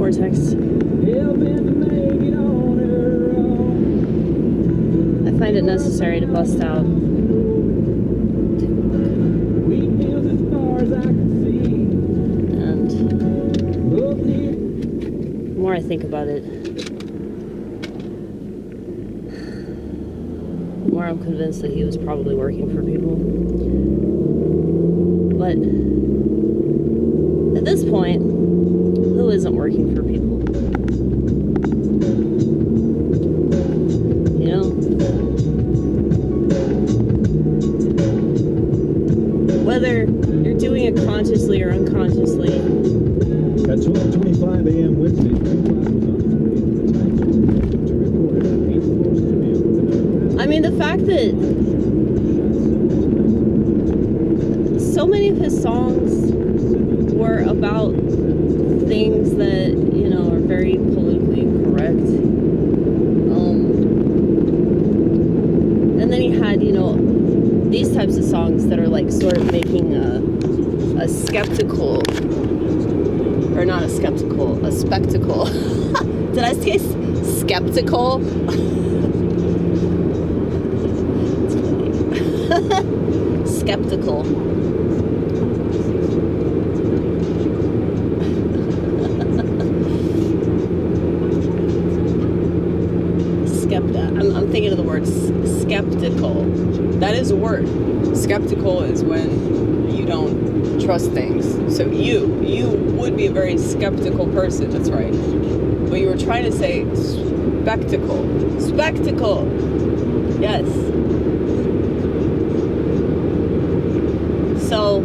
vortex. I find it necessary to bust out. And the more I think about it, the more I'm convinced that he was probably working for people. But at this point, who isn't working for people? You know? Whether you're doing it consciously or unconsciously. At 12:25 a.m. Wednesday, Tupac was on his way to report an 8-floor studio with another. I mean, the fact that so many of his songs were about things that, you know, are very politically incorrect. And then he had, you know, these types of songs that are like sort of making a skeptical, or not a skeptical, a spectacle. Did I say skeptical? Skeptical. I'm thinking of the word skeptical. That is a word. Skeptical is when you don't trust things. So you would be a very skeptical person. That's right. But you were trying to say spectacle. Spectacle. Yes. So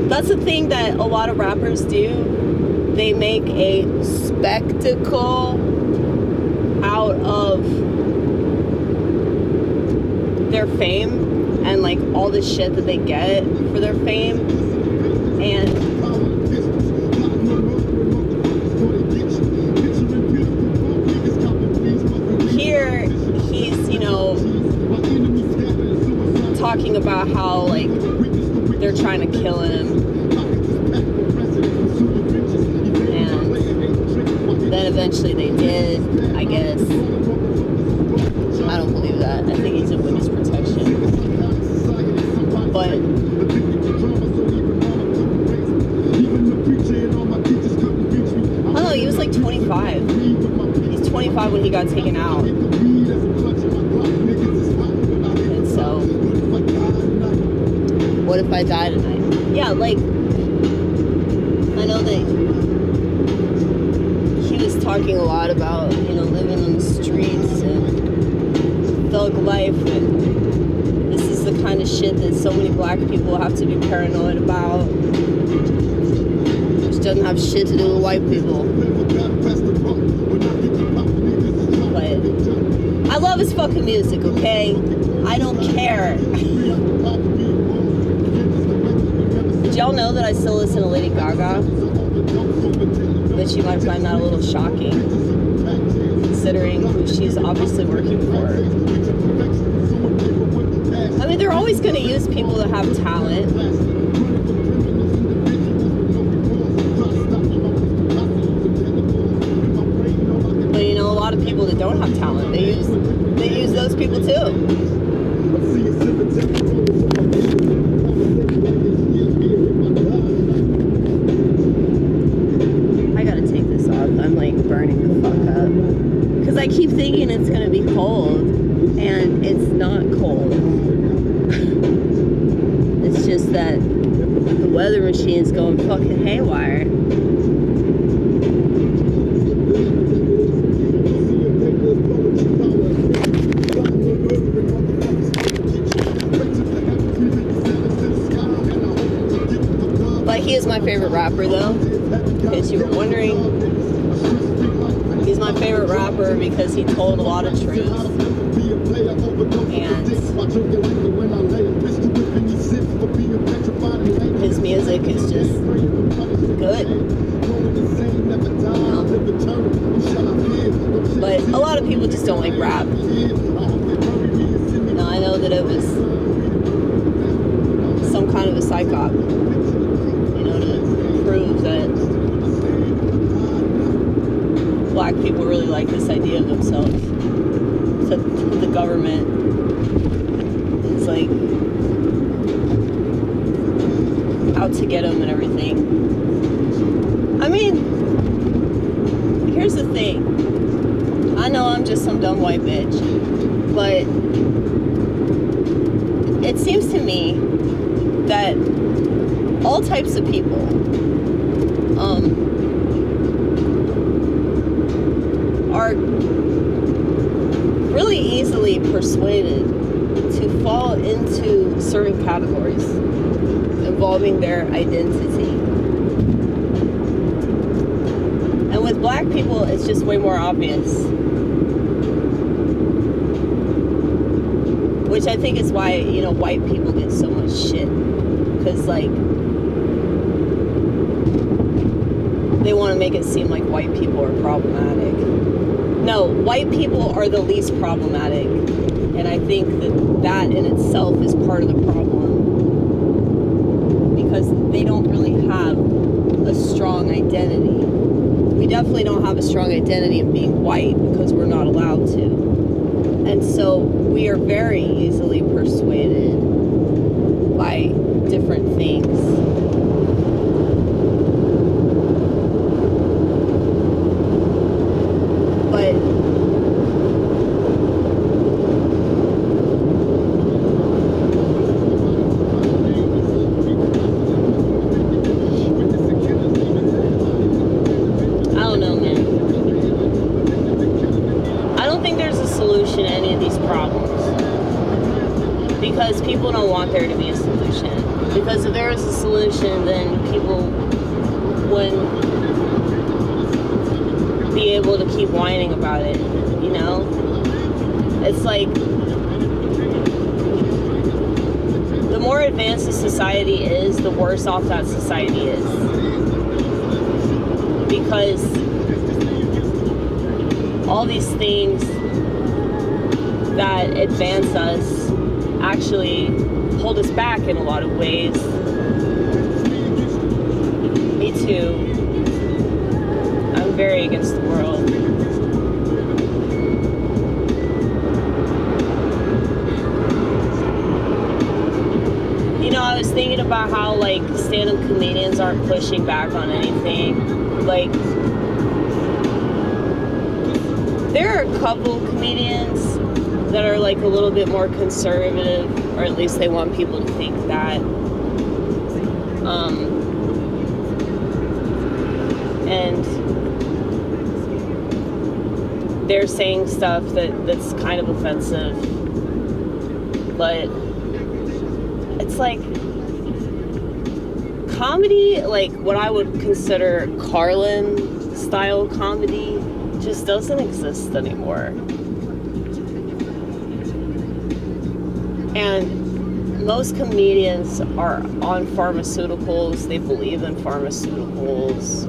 that's the thing that a lot of rappers do. They make a spectacle out of their fame and like all the shit that they get for their fame. And here he's, you know, talking about how like they're trying to kill him. Then eventually they did, I guess. I don't believe that. I think he's in witness protection. But I don't know, he was like 25. He's 25 when he got taken out. And so, what if I die tonight? Yeah, like, I know that talking a lot about, you know, living on the streets and thug life, and this is the kind of shit that so many black people have to be paranoid about, which doesn't have shit to do with white people. But I love his fucking music, okay? I don't care. Did y'all know that I still listen to Lady Gaga? Which you might find that a little shocking, considering who she's obviously working for. I mean, they're always going to use people that have talent. But you know, a lot of people that don't have talent, they use those people too. I'm like burning the fuck up because I keep thinking it's gonna be cold, and it's not cold. It's just that the weather machine's going fucking haywire. But he is my favorite rapper though, in case you were wondering. He's my favorite rapper because he told a lot of truth, and his music is just good. But a lot of people just don't like rap. You know, I know that it was some kind of a psych op, you know, to prove people really like this idea of themselves. So the government is like out to get them and everything. I mean, here's the thing. I know I'm just some dumb white bitch, but it seems to me that all types of people are really easily persuaded to fall into certain categories involving their identity. And with black people, it's just way more obvious. Which I think is why, you know, white people get so much shit. Because, like, they want to make it seem like white people are problematic. No, white people are the least problematic. And I think that in itself is part of the problem. Because they don't really have a strong identity. We definitely don't have a strong identity in being white because we're not allowed to. And so we are very easily persuaded by different things. But I don't know, man. I don't think there's a solution to any of these problems. Because people don't want there to be a solution. Because if there was a solution, then people wouldn't be able to keep whining about it, you know? It's like, the more advanced a society is, the worse off that society is. Because all these things that advance us actually hold us back in a lot of ways. Me too. I'm very against the world. You know, I was thinking about how, like, stand-up comedians aren't pushing back on anything. Like, there are a couple comedians that are, like, a little bit more conservative, or at least they want people to think that. And they're saying stuff that's kind of offensive. But it's like, comedy, like what I would consider Carlin style comedy, just doesn't exist anymore. And most comedians are on pharmaceuticals. They believe in pharmaceuticals.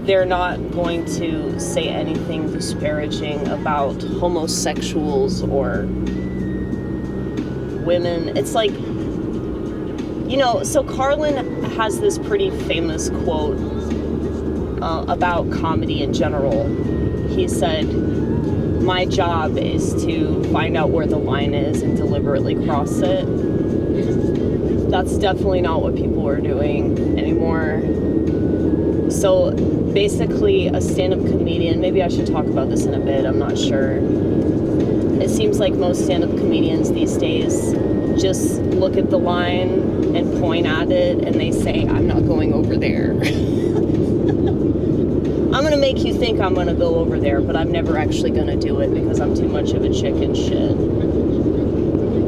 They're not going to say anything disparaging about homosexuals or women. It's like, you know, so Carlin has this pretty famous quote about comedy in general. He said, "My job is to find out where the line is and deliberately cross it." That's definitely not what people are doing anymore. So basically, a stand-up comedian, maybe I should talk about this in a bit, I'm not sure. It seems like most stand-up comedians these days just look at the line and point at it and they say, "I'm not going over there." I'm going to make you think I'm going to go over there, but I'm never actually going to do it because I'm too much of a chicken shit.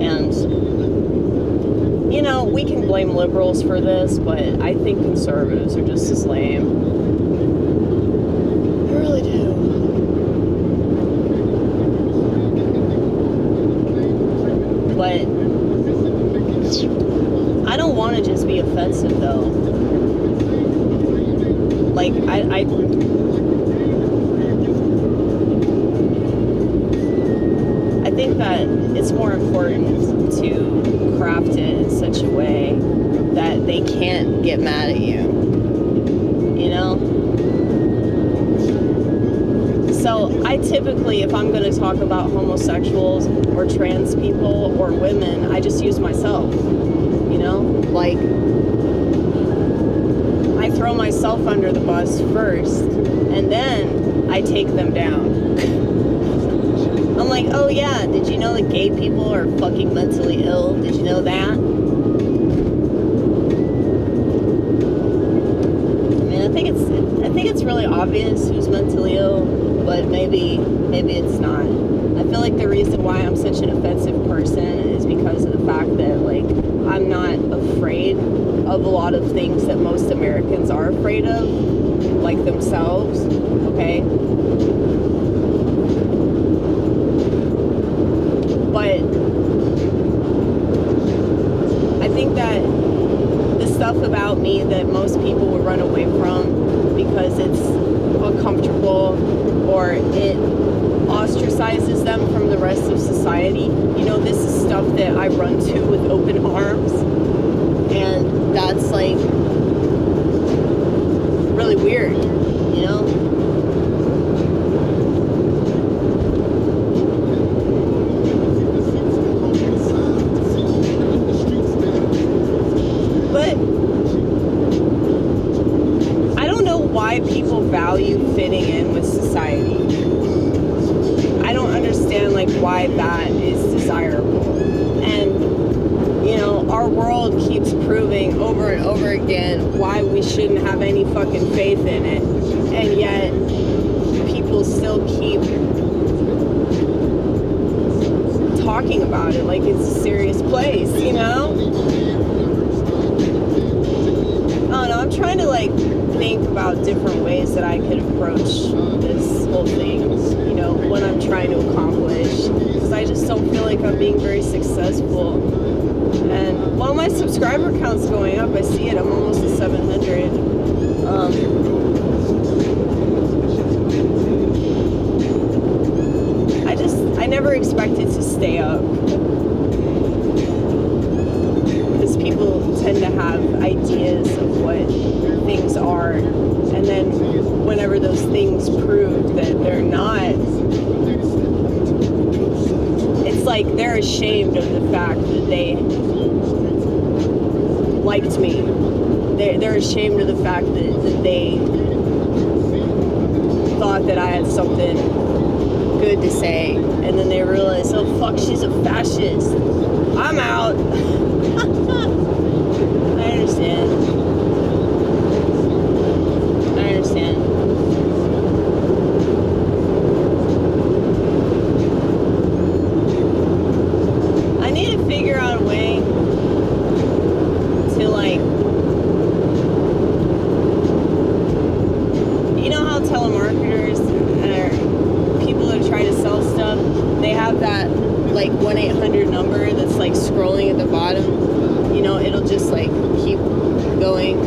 And, you know, we can blame liberals for this, but I think conservatives are just as lame. I really do. But I don't want to just be offensive, though. Like, I think that it's more important to craft it in such a way that they can't get mad at you. You know? So I typically, if I'm going to talk about homosexuals or trans people or women, I just use myself. You know, like, I throw myself under the bus first, and then I take them down. I'm like, oh yeah, did you know that gay people are fucking mentally ill? Did you know that? I mean, I think it's really obvious who's mentally ill, but maybe it's not. I feel like the reason why I'm such an offensive person is because of the fact that, like, I'm not afraid of a lot of things that most Americans are afraid of, like themselves, okay? But I think that the stuff about me that most people would run away from because it's uncomfortable or it ostracizes them from the rest of society, you know, this is stuff that I run to with open arms, and that's like really weird, you know? But I don't know why people value fitting in with society. I don't understand, like, why that is desirable. And, you know, our world keeps proving over and over again why we shouldn't have any fucking faith in it. And yet, people still keep talking about it like it's a serious place, you know? I don't know, I'm trying to, like, think about different ways that I could approach this whole thing, you know, what I'm trying to accomplish, because I just don't feel like I'm being very successful. And while my subscriber count's going up, I see it, I'm almost at 700. I never expected to stay up, because people tend to have ideas of what things are, and then whenever those things prove that they're not, it's like they're ashamed of the fact that they liked me. They're ashamed of the fact that they thought that I had something good to say, and then they realize, oh fuck, she's a fascist. I'm out. I understand. I need to figure out a way to, like, you know how telemarketers or people that try to sell stuff, they have that, like, 1-800 number that's, like, scrolling at the bottom. You know, it'll just, like, keep going,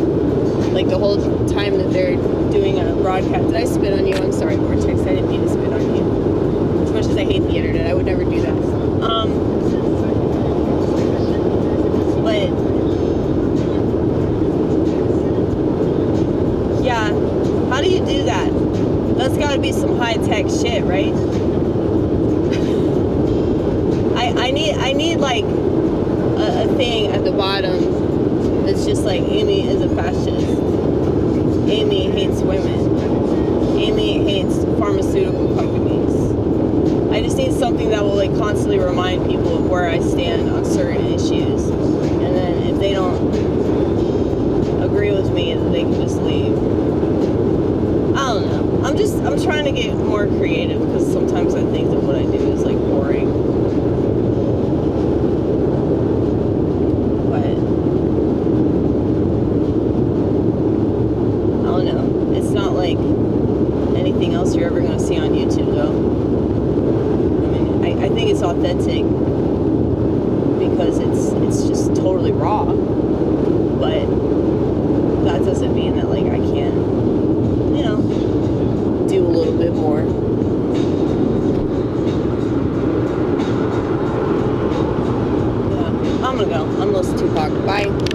like, the whole time that they're doing a broadcast. Did I spit on you? I'm sorry, Vortex. I didn't mean to spit on you. As much as I hate the internet, I would never do that. But yeah, how do you do that? That's got to be some high-tech shit, right? I need like a thing at the bottom that's just like, Amy is a fascist. Amy hates women. Amy hates pharmaceutical companies. I just need something that will, like, constantly remind people of where I stand on certain issues. And then if they don't